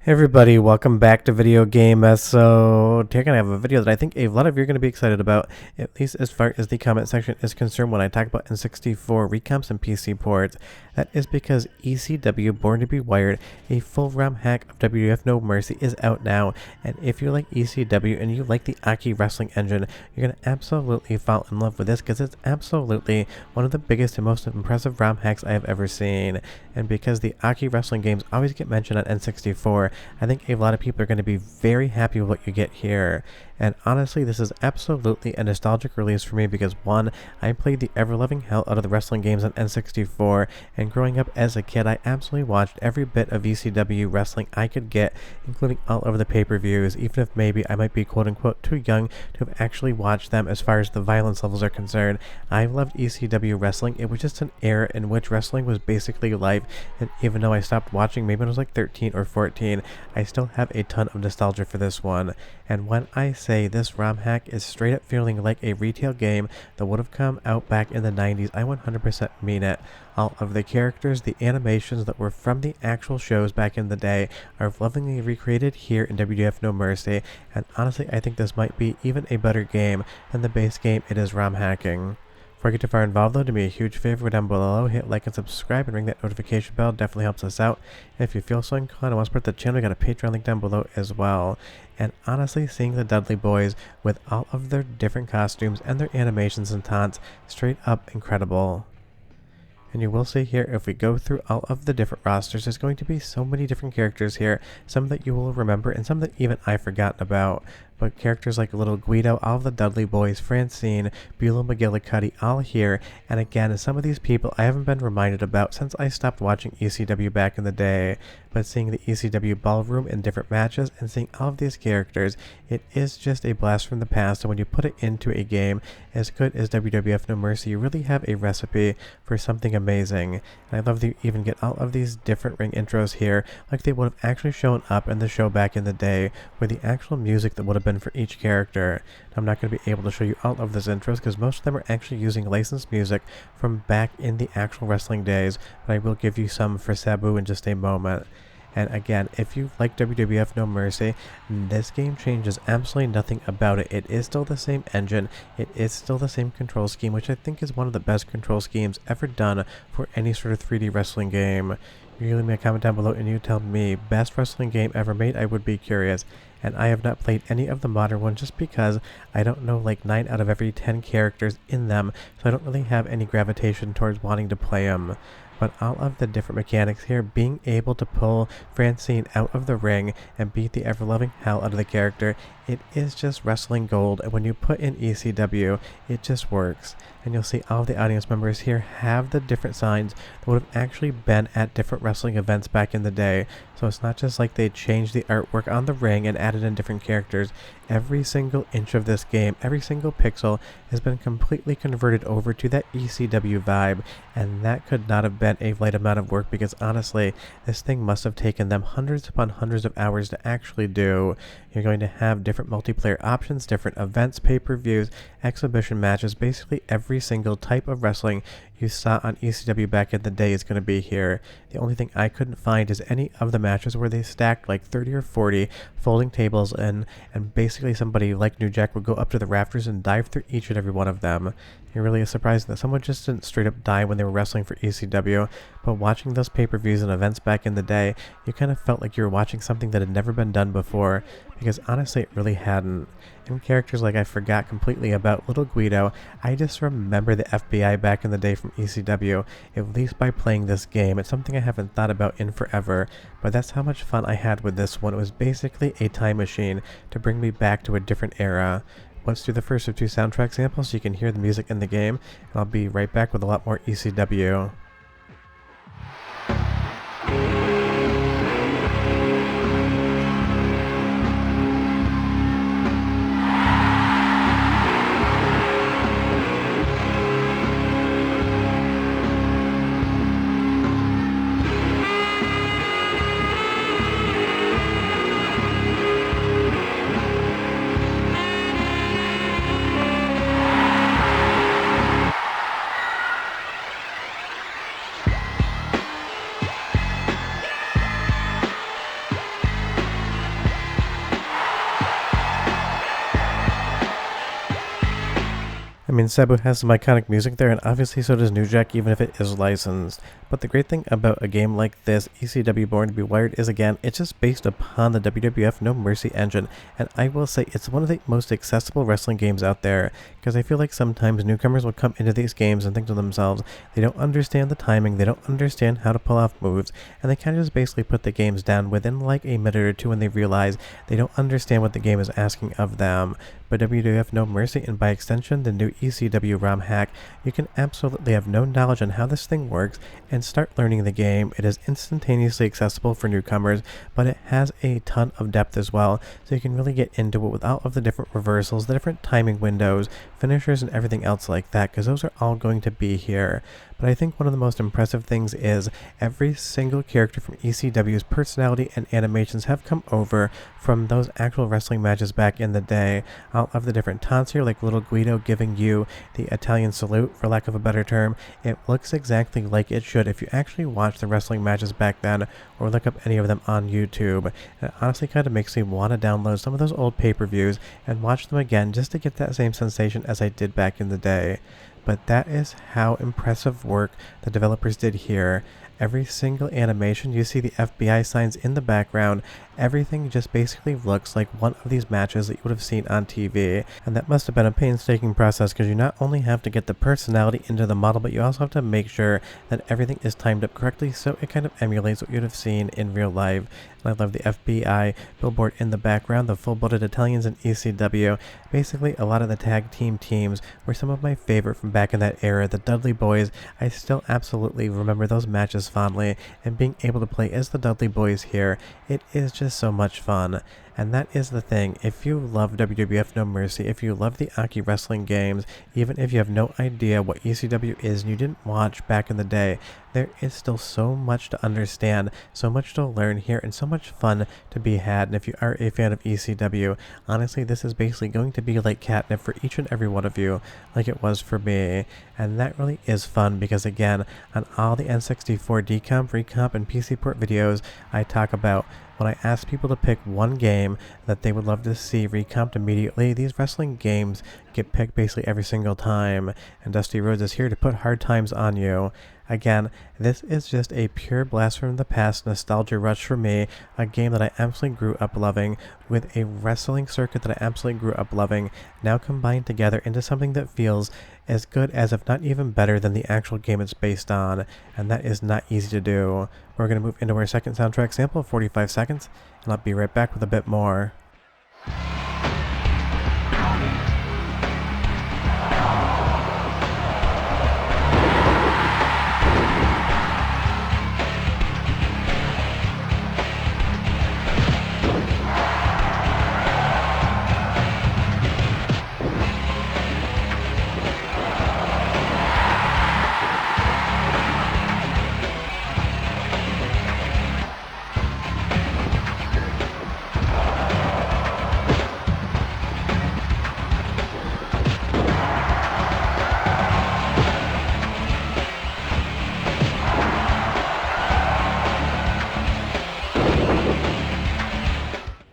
Hey everybody, welcome back to Video Game. So today I'm going to have a video that I think a lot of you are going to be excited about, at least as far as the comment section is concerned when I talk about N64 recomps and PC ports. That is because ECW Born to be Wired, a full ROM hack of WWF No Mercy, is out now, and if you like ECW and you like the AKI wrestling engine, you're going to absolutely fall in love with this because it's absolutely one of the biggest and most impressive ROM hacks I have ever seen. And because the AKI wrestling games always get mentioned on N64, I think a lot of people are going to be very happy with what you get here. And honestly, this is absolutely a nostalgic release for me because one, I played the ever-loving hell out of the wrestling games on N64, and growing up as a kid, I absolutely watched every bit of ECW wrestling I could get, including all of the pay-per-views, even if maybe I might be quote-unquote too young to have actually watched them as far as the violence levels are concerned. I loved ECW wrestling. It was just an era in which wrestling was basically life, and even though I stopped watching maybe when I was like 13 or 14, I still have a ton of nostalgia for this one. And when I say this ROM hack is straight up feeling like a retail game that would have come out back in the 90s, I 100% mean it. All of the characters, the animations that were from the actual shows back in the day are lovingly recreated here in WWF No Mercy, and honestly I think this might be even a better game than the base game it is ROM hacking. Before I get too far involved though, do me a huge favor down below, hit like and subscribe and ring that notification bell, definitely helps us out. And if you feel so inclined and want to support the channel, we got a Patreon link down below as well. And honestly, seeing the Dudley Boys with all of their different costumes and their animations and taunts, straight up incredible. And you will see here, if we go through all of the different rosters, there's going to be so many different characters here, some that you will remember and some that even I've forgotten about. But characters like Little Guido, all of the Dudley Boys, Francine, Beulah McGillicuddy, all here. And again, some of these people I haven't been reminded about since I stopped watching ECW back in the day. But seeing the ECW ballroom in different matches and seeing all of these characters, it is just a blast from the past. And when you put it into a game as good as WWF No Mercy, you really have a recipe for something amazing. And I love that you even get all of these different ring intros here, like they would have actually shown up in the show back in the day, with the actual music that would have been for each character. I'm not going to be able to show you all of those intros because most of them are actually using licensed music from back in the actual wrestling days, but I will give you some for Sabu in just a moment. And again, if you like WWF No Mercy, this game changes absolutely nothing about it. It is still the same engine, it is still the same control scheme, which I think is one of the best control schemes ever done for any sort of 3D wrestling game. You leave me a comment down below and you tell me, best wrestling game ever made, I would be curious. And I have not played any of the modern ones just because I don't know like 9 out of every 10 characters in them, so I don't really have any gravitation towards wanting to play them. But all of the different mechanics here, being able to pull Francine out of the ring and beat the ever-loving hell out of the character, it is just wrestling gold, and when you put in ECW, it just works. And you'll see all of the audience members here have the different signs that would have actually been at different wrestling events back in the day. So it's not just like they changed the artwork on the ring and added in different characters. Every single inch of this game, every single pixel has been completely converted over to that ECW vibe, and that could not have been a light amount of work because honestly, this thing must have taken them hundreds upon hundreds of hours to actually do. You're going to have different multiplayer options, different events, pay-per-views, exhibition matches, basically every single type of wrestling you saw on ECW back in the day is going to be here. The only thing I couldn't find is any of the matches where they stacked like 30 or 40 folding tables in, and basically somebody like New Jack would go up to the rafters and dive through each and every one of them. It really is surprising that someone just didn't straight up die when they were wrestling for ECW, but watching those pay-per-views and events back in the day, you kind of felt like you were watching something that had never been done before, because honestly it really hadn't. And characters like I forgot completely about Little Guido, I just remember the FBI back in the day from ECW, at least by playing this game. It's something I haven't thought about in forever, but that's how much fun I had with this one. It was basically a time machine to bring me back to a different era. Let's do the first of 2 soundtrack samples so you can hear the music in the game, and I'll be right back with a lot more ECW. I mean, Sabu has some iconic music there, and obviously so does New Jack, even if it is licensed. But the great thing about a game like this, ECW Born to be Wired, is again, it's just based upon the WWF No Mercy engine, and I will say it's one of the most accessible wrestling games out there, because I feel like sometimes newcomers will come into these games and think to themselves, they don't understand the timing, they don't understand how to pull off moves, and they kind of just basically put the games down within like a minute or two when they realize they don't understand what the game is asking of them. But WWF No Mercy, and by extension the new ECW ROM hack, you can absolutely have no knowledge on how this thing works and start learning the game. It is instantaneously accessible for newcomers, but it has a ton of depth as well, so you can really get into it with all of the different reversals, the different timing windows, finishers, and everything else like that, because those are all going to be here. But I think one of the most impressive things is every single character from ECW's personality and animations have come over from those actual wrestling matches back in the day. All of the different taunts here, like little Guido giving you the Italian salute, for lack of a better term, it looks exactly like it should if you actually watch the wrestling matches back then, or look up any of them on YouTube. And it honestly kind of makes me want to download some of those old pay-per-views and watch them again just to get that same sensation as I did back in the day. But that is how impressive work the developers did here. Every single animation, you see the FBI signs in the background, everything just basically looks like one of these matches that you would have seen on TV. And that must have been a painstaking process, because you not only have to get the personality into the model, but you also have to make sure that everything is timed up correctly so it kind of emulates what you'd have seen in real life. And I love the FBI billboard in the background, the full-blooded Italians in ECW. Basically, a lot of the tag team teams were some of my favorite from back in that era. The Dudley Boys, I still absolutely remember those matches fondly, and being able to play as the Dudley Boys here, it is just so much fun. And that is the thing, if you love WWF No Mercy, if you love the AKI wrestling games, even if you have no idea what ECW is and you didn't watch back in the day, there is still so much to understand, so much to learn here, and so much fun to be had. And if you are a fan of ECW, honestly, this is basically going to be like catnip for each and every one of you, like it was for me. And that really is fun, because again, on all the N64 decomp, recomp, and PC port videos I talk about, when I ask people to pick one game that they would love to see recomped immediately, these wrestling games get picked basically every single time, and Dusty Rhodes is here to put hard times on you. Again, this is just a pure blast from the past nostalgia rush for me, a game that I absolutely grew up loving, with a wrestling circuit that I absolutely grew up loving, now combined together into something that feels as good as, if not even better than, the actual game it's based on, and that is not easy to do. We're going to move into our second soundtrack sample, 45 seconds, and I'll be right back with a bit more.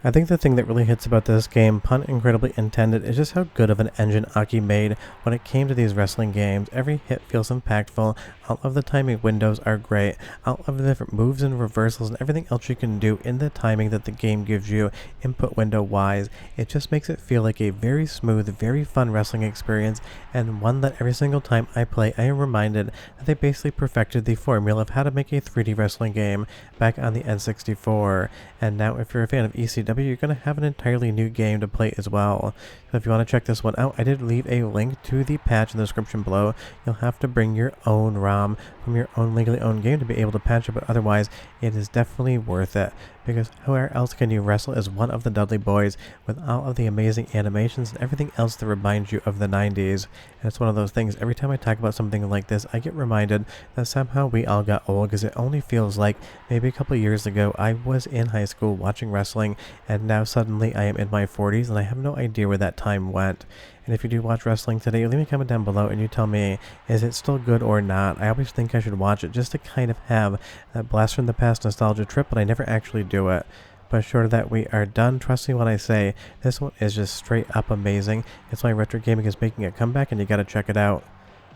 I think the thing that really hits about this game, pun incredibly intended, is just how good of an engine AKI made when it came to these wrestling games. Every hit feels impactful, all of the timing windows are great, all of the different moves and reversals and everything else you can do in the timing that the game gives you input window wise. It just makes it feel like a very smooth, very fun wrestling experience, and one that every single time I play I am reminded that they basically perfected the formula of how to make a 3D wrestling game back on the N64. And now if you're a fan of ECW, you're going to have an entirely new game to play as well. So if you want to check this one out, I did leave a link to the patch in the description below. You'll have to bring your own ROM from your own legally owned game to be able to patch it, but otherwise it is definitely worth it, because where else can you wrestle as one of the Dudley Boys with all of the amazing animations and everything else that reminds you of the 90s. And it's one of those things, every time I talk about something like this, I get reminded that somehow we all got old, because it only feels like maybe a couple years ago I was in high school watching wrestling, and now suddenly I am in my 40s and I have no idea where that time went. And if you do watch wrestling today, leave me a comment down below and you tell me, is it still good or not? I always think I should watch it just to kind of have that blast from the past nostalgia trip, but I never actually do it. but short of that, we are done. Trust me when I say this one is just straight up amazing. It's why retro gaming is making a comeback, and you gotta check it out.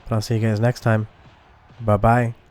But I'll see you guys next time. Bye bye.